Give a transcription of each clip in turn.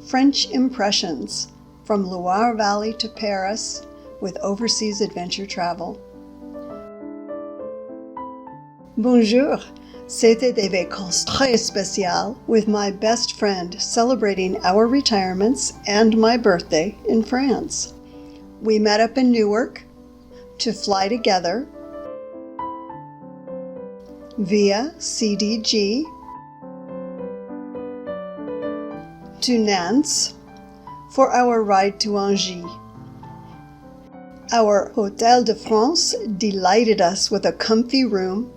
French Impressions, from Loire Valley to Paris, with overseas adventure travel. Bonjour! C'était des vacances très spéciales with my best friend celebrating our retirements and my birthday in France. We met up in Newark to fly together via CDG to Nantes for our ride to Angers. Our Hôtel de France delighted us with a comfy room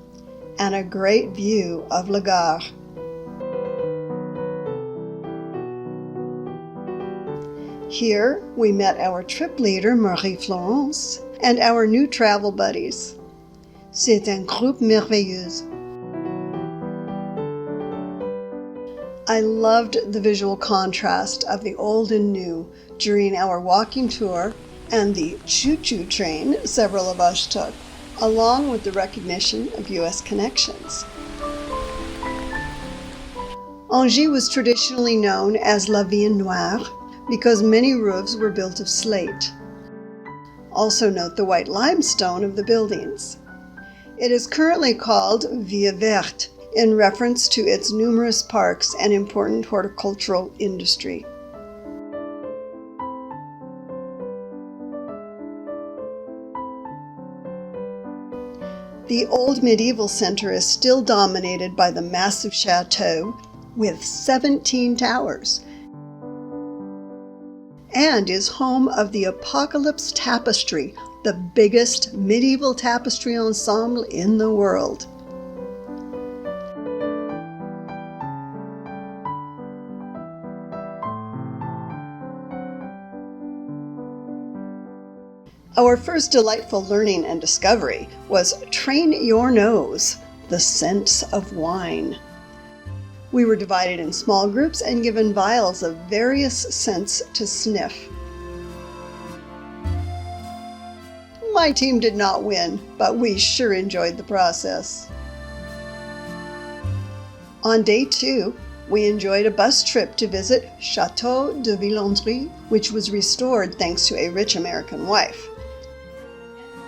and a great view of La Gare. Here we met our trip leader Marie-Florence and our new travel buddies. C'est un groupe merveilleux. I loved the visual contrast of the old and new during our walking tour and the choo-choo train several of us took, along with the recognition of U.S. connections. Angers was traditionally known as La Ville Noire because many roofs were built of slate. Also note the white limestone of the buildings. It is currently called Ville Verte in reference to its numerous parks and important horticultural industry. The old medieval center is still dominated by the massive chateau with 17 towers and is home of the Apocalypse Tapestry, the biggest medieval tapestry ensemble in the world. Our first delightful learning and discovery was Train Your Nose, the sense of wine. We were divided in small groups and given vials of various scents to sniff. My team did not win, but we sure enjoyed the process. On day 2, we enjoyed a bus trip to visit Château de Villandry, which was restored thanks to a rich American wife.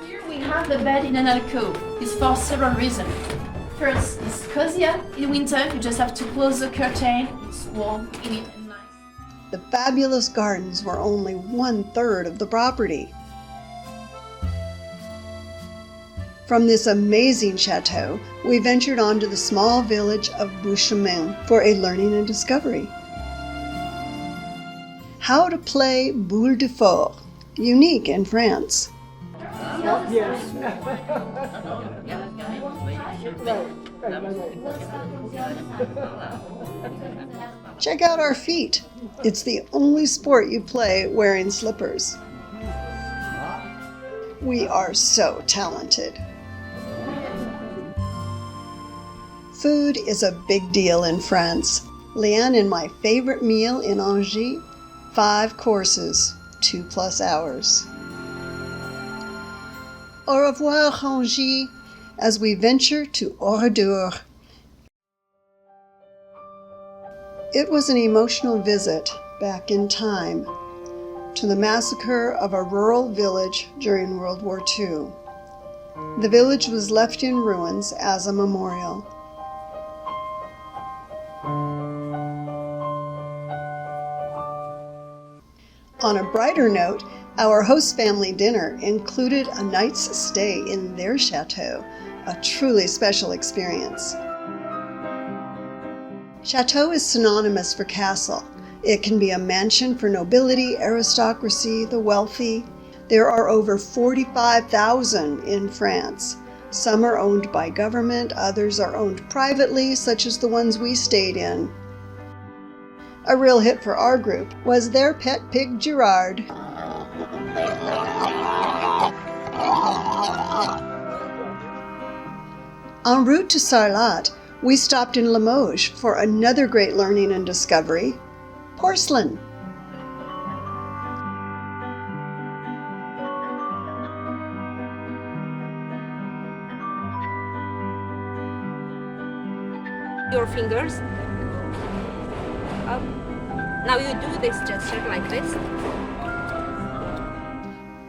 Here we have the bed in an alcove. It's for several reasons. First, it's cozier. In winter, you just have to close the curtain. It's warm in it and nice. The fabulous gardens were only 1/3 of the property. From this amazing chateau, we ventured on to the small village of Bouchemin for a learning and discovery. How to play boule de fort, unique in France. Check out our feet. It's the only sport you play wearing slippers. We are so talented. Food is a big deal in France. LeAnn and my favorite meal in Angers, 5 courses, 2+ hours. Au revoir, Angers, as we venture to Oradour. It was an emotional visit back in time to the massacre of a rural village during World War II. The village was left in ruins as a memorial. On a brighter note, our host family dinner included a night's stay in their chateau, a truly special experience. Chateau is synonymous for castle. It can be a mansion for nobility, aristocracy, the wealthy. There are over 45,000 in France. Some are owned by government, others are owned privately, such as the ones we stayed in. A real hit for our group was their pet pig Gerard. En route to Sarlat, we stopped in Limoges for another great learning and discovery, porcelain. your fingers up. Now you do this gesture like this.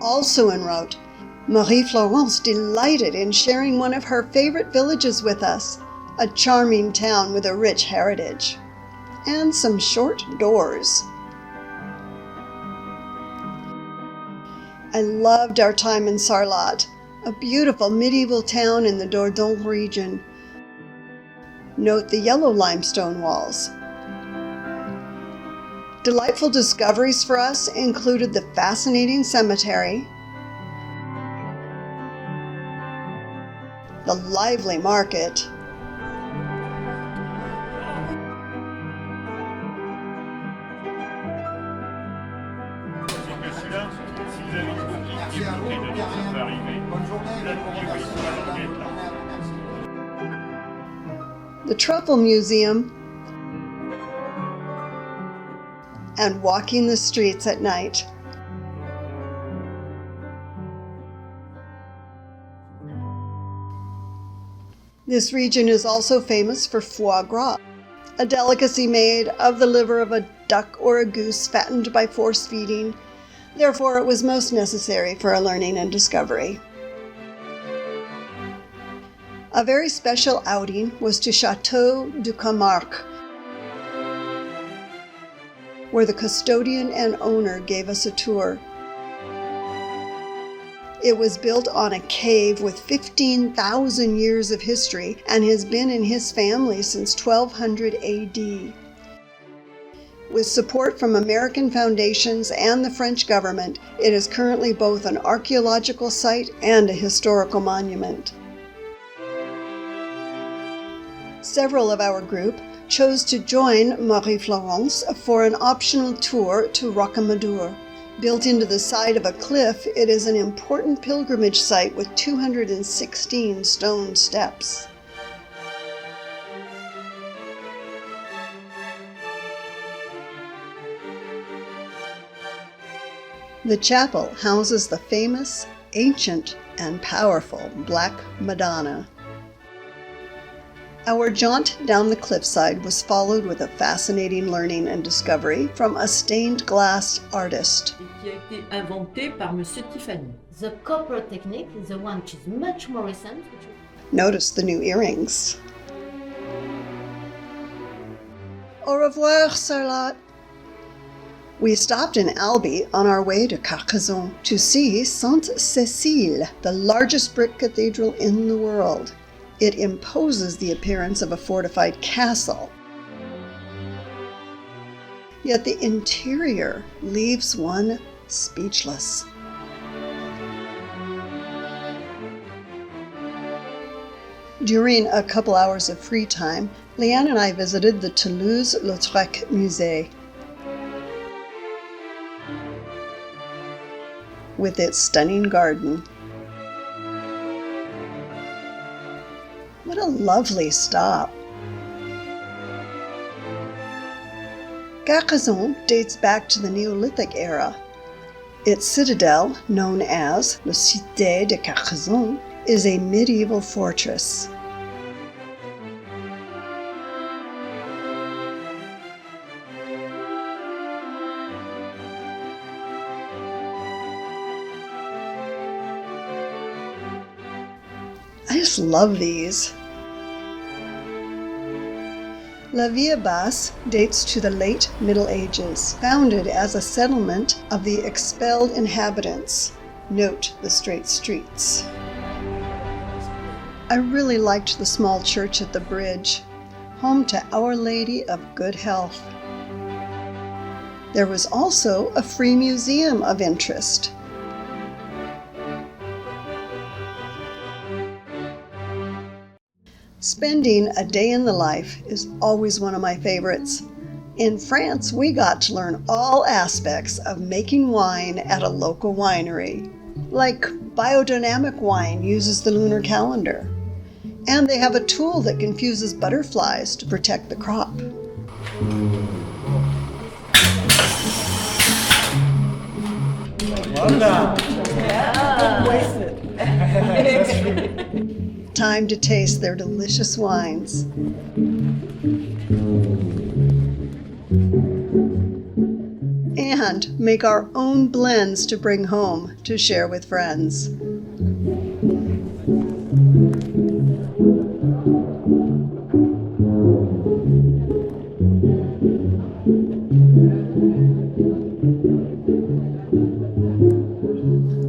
Also en route, Marie-Florence delighted in sharing one of her favorite villages with us, a charming town with a rich heritage, and some short doors. I loved our time in Sarlat, a beautiful medieval town in the Dordogne region. Note the yellow limestone walls. Delightful discoveries for us included the fascinating cemetery, the lively market, the Truffle Museum, and walking the streets at night. This region is also famous for foie gras, a delicacy made of the liver of a duck or a goose fattened by force feeding. Therefore, it was most necessary for our learning and discovery. A very special outing was to Chateau de Camargue, where the custodian and owner gave us a tour. It was built on a cave with 15,000 years of history and has been in his family since 1200 AD. With support from American foundations and the French government, it is currently both an archaeological site and a historical monument. Several of our group chose to join Marie-Florence for an optional tour to Rocamadour. Built into the side of a cliff, it is an important pilgrimage site with 216 stone steps. The chapel houses the famous, ancient, and powerful Black Madonna. Our jaunt down the cliffside was followed with a fascinating learning and discovery from a stained glass artist. Qui a été inventé par Monsieur Tiffany. The copper technique is the one which is much more recent. Notice the new earrings. Au revoir, Sarlat. We stopped in Albi on our way to Carcassonne to see Sainte-Cécile, the largest brick cathedral in the world. It imposes the appearance of a fortified castle. Yet the interior leaves one speechless. During a couple hours of free time, LeAnn and I visited the Toulouse-Lautrec Musée. With its stunning garden. What a lovely stop. Carcassonne dates back to the Neolithic era. Its citadel, known as the Cité de Carcassonne, is a medieval fortress. I just love these. La Ville Basse dates to the late Middle Ages, founded as a settlement of the expelled inhabitants. Note the straight streets. I really liked the small church at the bridge, home to Our Lady of Good Health. There was also a free museum of interest. Spending a day in the life is always one of my favorites. In France, we got to learn all aspects of making wine at a local winery. Like biodynamic wine uses the lunar calendar. And they have a tool that confuses butterflies to protect the crop. Voilà. Don't waste it. Time to taste their delicious wines. And make our own blends to bring home to share with friends.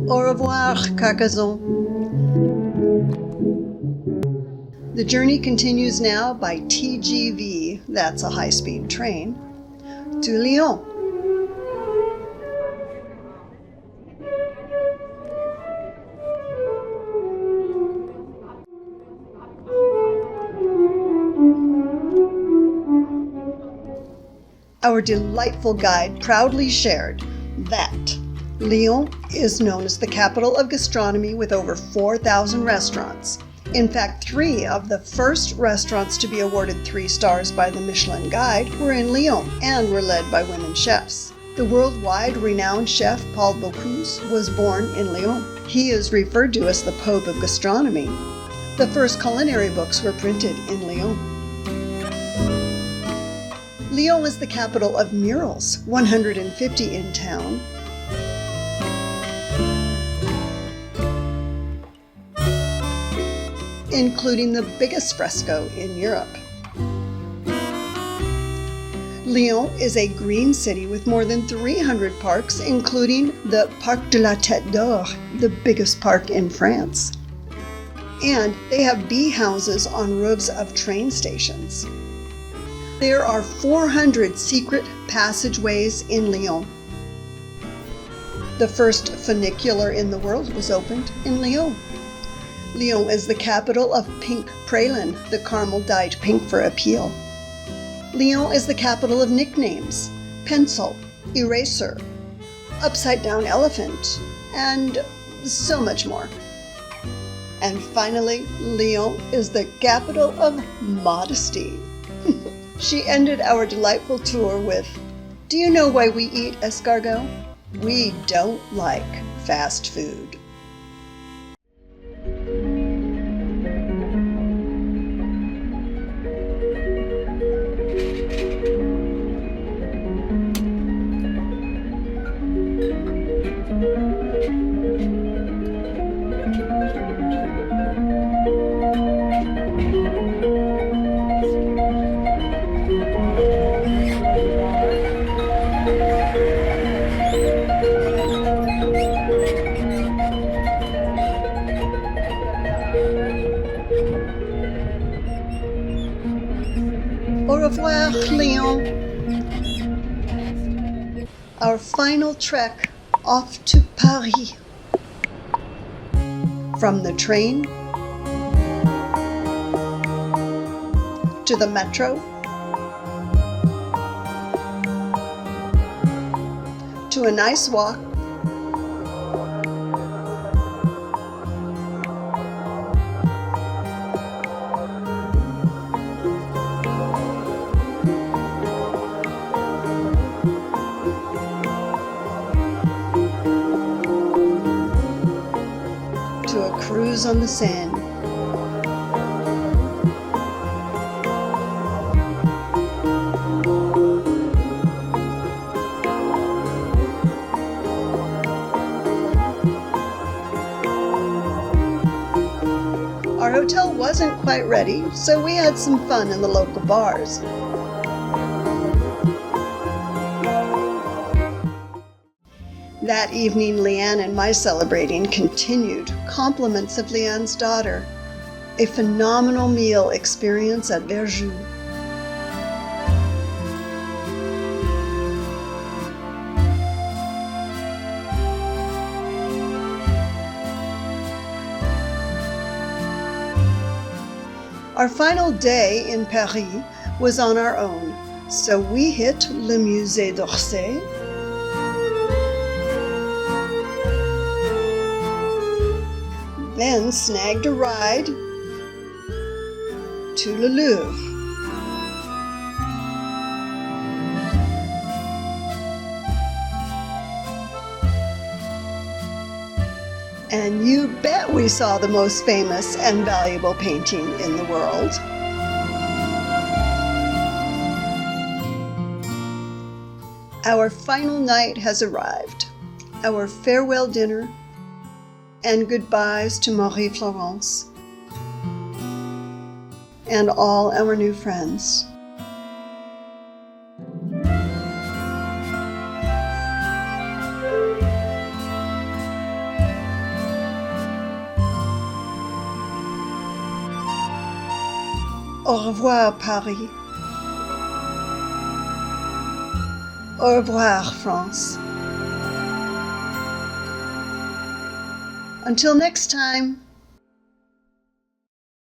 Au revoir, Carcassonne. The journey continues now by TGV, that's a high-speed train, to Lyon. Our delightful guide proudly shared that Lyon is known as the capital of gastronomy with over 4,000 restaurants. In fact, 3 of the first restaurants to be awarded 3 stars by the Michelin Guide were in Lyon and were led by women chefs. The worldwide renowned chef Paul Bocuse was born in Lyon. He is referred to as the Pope of gastronomy. The first culinary books were printed in Lyon. Lyon is the capital of murals, 150 in town, including the biggest fresco in Europe. Lyon is a green city with more than 300 parks, including the Parc de la Tête d'Or, the biggest park in France. And they have bee houses on roofs of train stations. There are 400 secret passageways in Lyon. The first funicular in the world was opened in Lyon. Lyon is the capital of pink praline, the caramel dyed pink for appeal. Lyon is the capital of nicknames, pencil, eraser, upside down elephant, and so much more. And finally, Lyon is the capital of modesty. She ended our delightful tour with, "Do you know why we eat escargot? We don't like fast food." Au revoir, Lyon. Our final trek off to Paris. From the train to the metro to a nice walk to a cruise on the Seine. Our hotel wasn't quite ready, so we had some fun in the local bars. That evening, LeAnn and my celebrating continued. Compliments of LeAnn's daughter. A phenomenal meal experience at Verjus. Our final day in Paris was on our own, so we hit Le Musée d'Orsay, then snagged a ride to Le Louvre. And you bet we saw the most famous and valuable painting in the world. Our final night has arrived. Our farewell dinner and goodbyes to Marie Florence and all our new friends. Au revoir, Paris. Au revoir, France. Until next time.